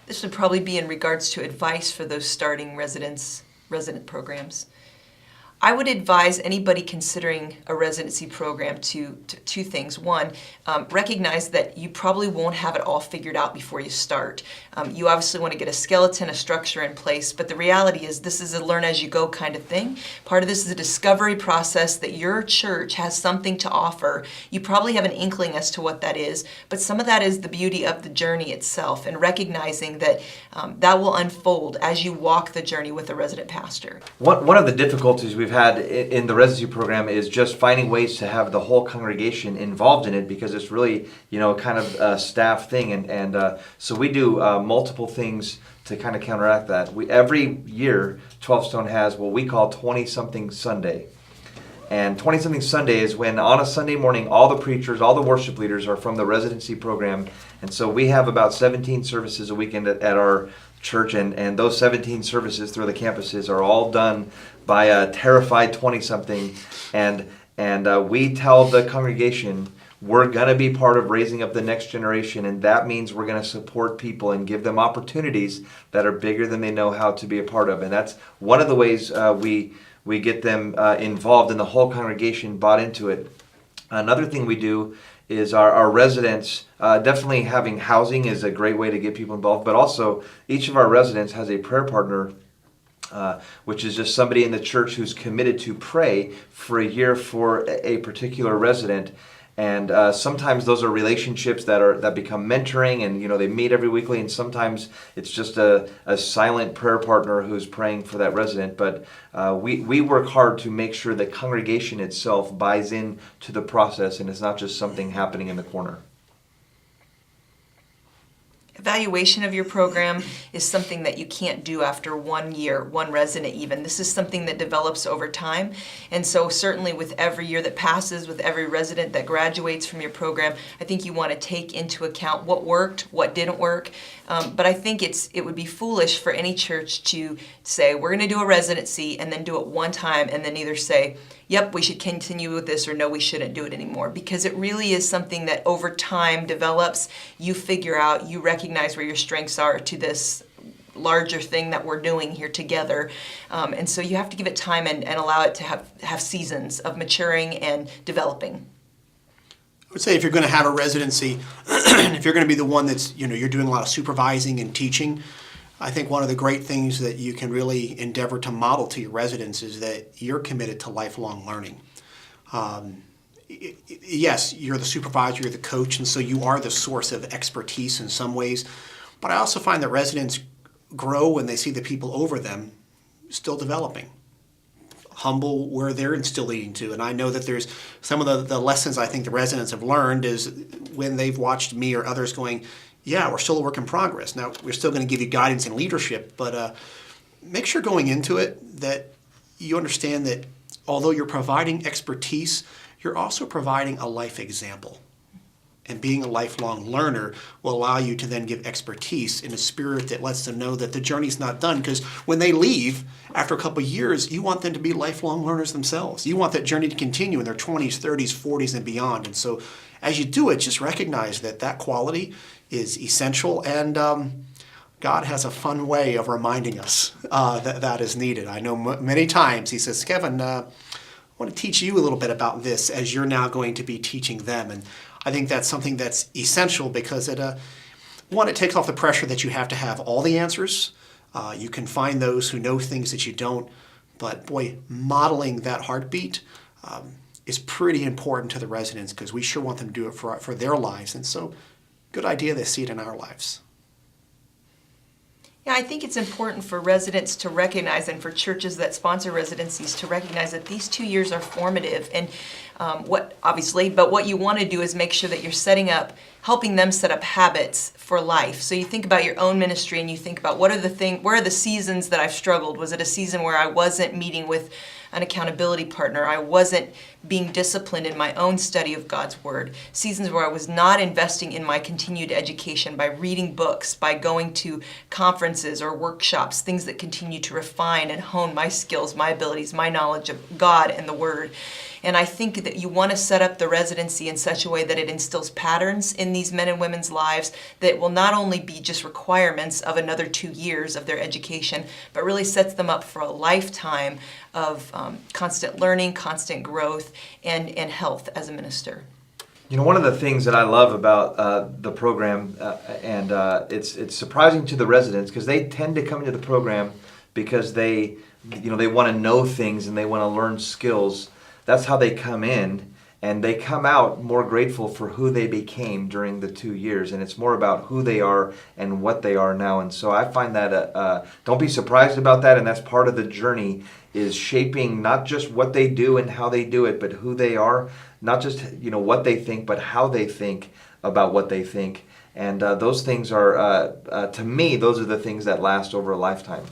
This would probably be in regards to advice for those starting resident programs. I would advise anybody considering a residency program to two things. One, recognize that you probably won't have it all figured out before you start. You obviously want to get a skeleton, a structure in place, but the reality is this is a learn-as-you-go kind of thing. Part of this is a discovery process that your church has something to offer. You probably have an inkling as to what that is, but some of that is the beauty of the journey itself, and recognizing that that will unfold as you walk the journey with a resident pastor. One of the difficulties we've had in the residency program is just finding ways to have the whole congregation involved in it, because it's really, kind of a staff thing, and so we do multiple things to kind of counteract that. Every year 12 Stone has what we call 20-something Sunday. And 20-something Sunday is when on a Sunday morning all the preachers, all the worship leaders are from the residency program, and so we have about 17 services a weekend at our church, and those 17 services through the campuses are all done by a terrified 20-something, and we tell the congregation we're going to be part of raising up the next generation, and that means we're going to support people and give them opportunities that are bigger than they know how to be a part of. And that's one of the ways we get them involved, and the whole congregation bought into it. Another thing we do is our residents, definitely having housing is a great way to get people involved, but also each of our residents has a prayer partner, which is just somebody in the church who's committed to pray for a year for a particular resident. And sometimes those are relationships that become mentoring, and they meet every weekly, and sometimes it's just a silent prayer partner who's praying for that resident. But we work hard to make sure the congregation itself buys in to the process, and it's not just something happening in the corner. Evaluation of your program is something that you can't do after 1 year, one resident even. This is something that develops over time. And so certainly with every year that passes, with every resident that graduates from your program, I think you want to take into account what worked, what didn't work. But I think it would be foolish for any church to say, we're going to do a residency and then do it one time and then either say, yep, we should continue with this, or no, we shouldn't do it anymore. Because it really is something that over time develops. You figure out, you recognize where your strengths are to this larger thing that we're doing here together. And so you have to give it time and allow it to have seasons of maturing and developing. I would say if you're going to have a residency, if you're going to be the one that's, you're doing a lot of supervising and teaching, I think one of the great things that you can really endeavor to model to your residents is that you're committed to lifelong learning. Yes, you're the supervisor, you're the coach, and so you are the source of expertise in some ways. But I also find that residents grow when they see the people over them still developing, humble where they're still leading to. And I know that there's some of the lessons I think the residents have learned is when they've watched me or others going, yeah, we're still a work in progress. Now, we're still going to give you guidance and leadership, but make sure going into it that you understand that although you're providing expertise, you're also providing a life example. And being a lifelong learner will allow you to then give expertise in a spirit that lets them know that the journey's not done. Because when they leave, after a couple of years, you want them to be lifelong learners themselves. You want that journey to continue in their 20s, 30s, 40s, and beyond. And so as you do it, just recognize that quality is essential, and God has a fun way of reminding us that is needed. I know many times He says, Kevin, I want to teach you a little bit about this as you're now going to be teaching them. And I think that's something that's essential because it takes off the pressure that you have to have all the answers. You can find those who know things that you don't, but boy, modeling that heartbeat is pretty important to the residents because we sure want them to do it for their lives. And so good idea they see it in our lives. Yeah, I think it's important for residents to recognize, and for churches that sponsor residencies to recognize that these 2 years are formative. And what you want to do is make sure that you're helping them set up habits for life. So you think about your own ministry and you think about where are the seasons that I've struggled? Was it a season where I wasn't meeting with an accountability partner. I wasn't being disciplined in my own study of God's Word. Seasons where I was not investing in my continued education by reading books, by going to conferences or workshops, things that continue to refine and hone my skills, my abilities, my knowledge of God and the Word. And I think that you want to set up the residency in such a way that it instills patterns in these men and women's lives that will not only be just requirements of another 2 years of their education, but really sets them up for a lifetime of constant learning, constant growth, and health as a minister. You know, one of the things that I love about the program, and it's surprising to the residents, because they tend to come into the program because they want to know things and they want to learn skills. That's how they come in, and they come out more grateful for who they became during the 2 years, and it's more about who they are and what they are now. And so I find that don't be surprised about that, and that's part of the journey, is shaping not just what they do and how they do it, but who they are, not just what they think, but how they think about what they think. And those things are, to me, those are the things that last over a lifetime.